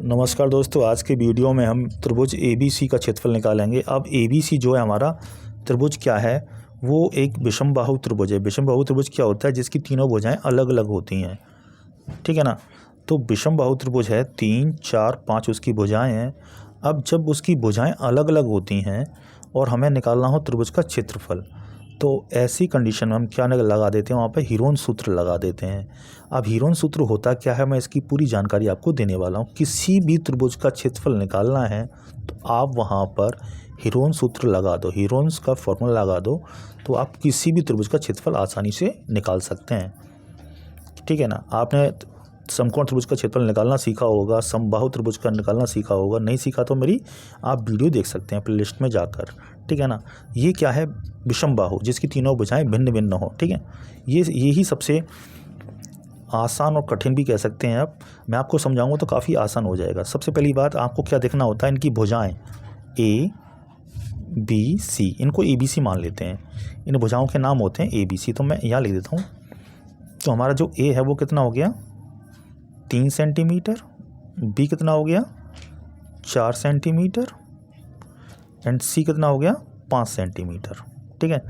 नमस्कार दोस्तों, आज के वीडियो में हम त्रिभुज ABC का क्षेत्रफल निकालेंगे। अब ABC जो है हमारा त्रिभुज क्या है, वो एक विषमबाहु त्रिभुज है। विषमबाहु त्रिभुज क्या होता है, जिसकी तीनों भुजाएं अलग अलग होती हैं, ठीक है ना। तो विषमबाहु त्रिभुज है, 3, 4, 5 उसकी भुजाएं हैं। अब जब उसकी भुजाएं अलग अलग होती हैं और हमें निकालना हो त्रिभुज का क्षेत्रफल, तो ऐसी कंडीशन में हम क्या लगा देते हैं, वहाँ पे हीरोन सूत्र लगा देते हैं। अब हीरोन सूत्र होता क्या है, मैं इसकी पूरी जानकारी आपको देने वाला हूँ। किसी भी त्रिभुज का क्षेत्रफल निकालना है तो आप वहाँ पर हीरोन सूत्र लगा दो, हीरोन्स का फॉर्मूला लगा दो, तो आप किसी भी त्रिभुज का क्षेत्रफल आसानी से निकाल सकते हैं, ठीक है ना। आपने समकोण त्रिभुज का क्षेत्रफल निकालना सीखा होगा, समबाहु त्रिभुज का निकालना सीखा होगा। नहीं सीखा तो मेरी आप वीडियो देख सकते हैं प्लेलिस्ट में जाकर, ठीक है ना। ये क्या है, विषमबाहु जिसकी तीनों भुजाएं भिन्न भिन्न हो, ठीक है। यही सबसे आसान और कठिन भी कह सकते हैं। अब मैं आपको समझाऊंगा तो काफ़ी आसान हो जाएगा। सबसे पहली बात आपको क्या देखना होता है, इनकी भुजाएं ABC, इनको ABC मान लेते हैं। इन भुजाओं के नाम होते हैं ABC, तो मैं यहाँ लिख देता हूँ। तो हमारा जो A है वो कितना हो गया, 3 सेंटीमीटर, B कितना हो गया 4 सेंटीमीटर, एंड C कितना हो गया 5 सेंटीमीटर, ठीक है।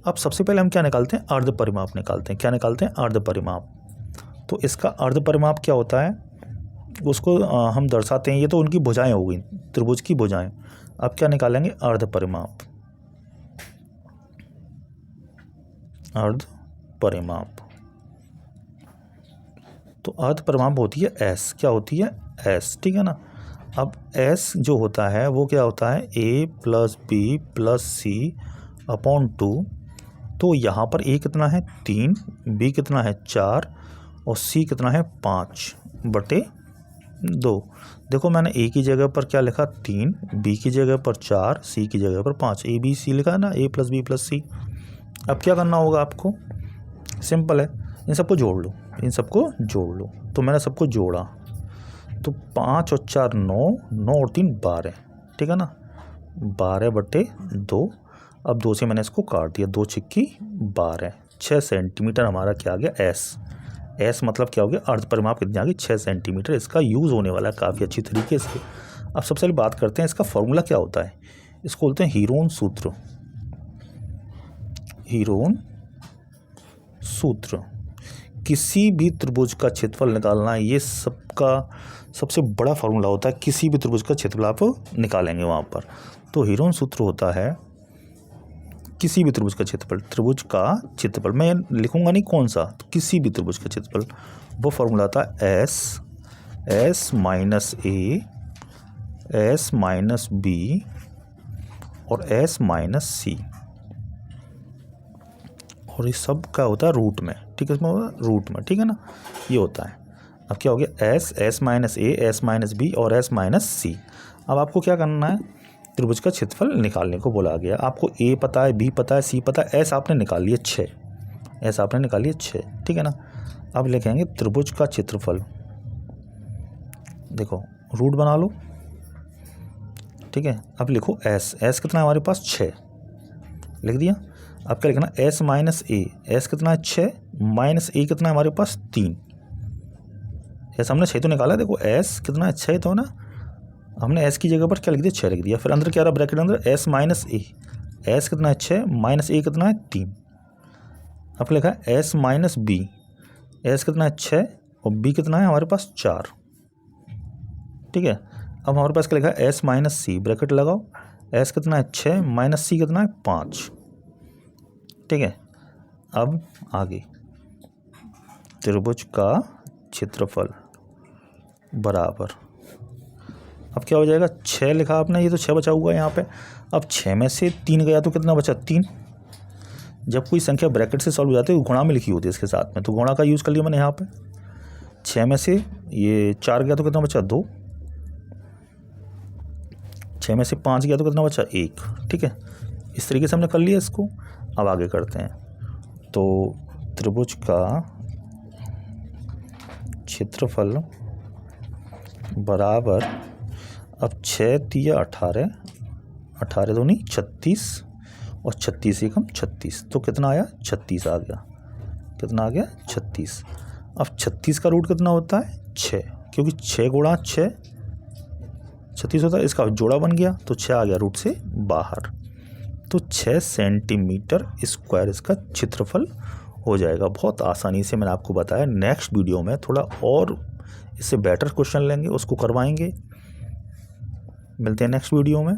अब सबसे पहले हम क्या निकालते हैं, अर्ध परिमाप निकालते हैं। क्या निकालते हैं, अर्ध परिमाप। तो इसका अर्ध परिमाप क्या होता है, उसको हम दर्शाते हैं। ये तो उनकी भुजाएं हो गई, त्रिभुज की भुजाएं। अब क्या निकालेंगे, अर्ध परिमाप। अर्ध परिमाप, तो अर्ध परिमाप होती है S। क्या होती है, S, ठीक है ना। अब S जो होता है वो क्या होता है, A + B + C अपॉन 2। तो यहाँ पर A कितना है 3, B कितना है 4 और C कितना है 5/2। देखो मैंने A की जगह पर क्या लिखा 3, B की जगह पर 4, C की जगह पर 5, ABC लिखा है ना, A + B + C। अब क्या करना होगा आपको, सिंपल है, इन सबको जोड़ लो, इन सबको जोड़ लो। तो मैंने सबको जोड़ा, तो 5 और 4 9, 9 और 3 12, ठीक है ना, 12/2। अब 2 से मैंने इसको काट दिया, 2 छिक्की 12, 6 सेंटीमीटर हमारा क्या आ गया, S मतलब क्या हो गया, अर्ध परिमाप कितनी आ गई, 6 सेंटीमीटर। इसका यूज़ होने वाला है काफ़ी अच्छी तरीके से। अब सबसे पहले बात करते हैं इसका फॉर्मूला क्या होता है। इसको बोलते हैं हीरोन सूत्र। हीरोन सूत्र, किसी भी त्रिभुज का क्षेत्रफल निकालना है, ये सबका सबसे बड़ा फार्मूला होता है। किसी भी त्रिभुज का क्षेत्रफल आप निकालेंगे वहाँ पर, तो हीरोन सूत्र होता है किसी भी त्रिभुज का क्षेत्रफल। त्रिभुज का क्षेत्रफल मैं लिखूंगा नहीं कौन सा, तो किसी भी त्रिभुज का क्षेत्रफल, वो फार्मूला आता है S - A, S - B और S - C, और ये सब क्या होता है रूट में, ठीक है, इसमें होगा रूट में, ठीक है ना, ये होता है। अब क्या हो गया, S - A, S - B और S - C। अब आपको क्या करना है, त्रिभुज का क्षेत्रफल निकालने को बोला गया। आपको A पता है, B पता है, C पता है, S आपने निकाल लिया 6, S आपने निकाल लिया 6, ठीक है ना। अब लिखेंगे त्रिभुज का क्षेत्रफल, देखो रूट बना लो, ठीक है। अब लिखो S कितना है हमारे पास 6, लिख दिया। अब क्या लिखना, S - A, S कितना है 6, -A कितना है हमारे पास 3। S हमने 6 तो निकाला, देखो S कितना है 6, तो ना हमने S की जगह पर क्या लिख दिया 6 लिख दिया। फिर अंदर क्या रहा, ब्रैकेट अंदर S - A, S कितना है 6, -A कितना है 3। अब लिखा है S - B, S कितना है 6 और B कितना है हमारे पास 4, ठीक है। अब हमारे पास क्या लिखा है, S - C, ब्रैकेट लगाओ, S कितना है 6, -C कितना है 5, ठीक है। अब आगे त्रिभुज का क्षेत्रफल बराबर, अब क्या हो जाएगा, 6 लिखा आपने, ये तो 6 बचा हुआ है यहाँ पे। अब 6 में से 3 गया तो कितना बचा 3। जब कोई संख्या ब्रैकेट से सॉल्व हो जाती है, गुणा में लिखी होती है इसके साथ में, तो गुणा का यूज़ कर लिया मैंने यहाँ पे। 6 में से ये 4 गया तो कितना बचा 2, 6 में से 5 गया तो कितना बचा 1, ठीक है। इस तरीके से हमने कर लिया इसको। अब आगे करते हैं, तो त्रिभुज का क्षेत्रफल बराबर, अब 6 × 3 = 18, 18 दूनी 36 और 36 × 36, तो कितना आया 36 आ गया। कितना आ गया 36। अब 36 का रूट कितना होता है 6, क्योंकि 6 × 6 36 होता है, इसका जोड़ा बन गया तो 6 आ गया रूट से बाहर, तो 6 सेंटीमीटर स्क्वायर इसका क्षेत्रफल हो जाएगा। बहुत आसानी से मैंने आपको बताया। नेक्स्ट वीडियो में थोड़ा और इससे बेटर क्वेश्चन लेंगे, उसको करवाएंगे। मिलते हैं नेक्स्ट वीडियो में।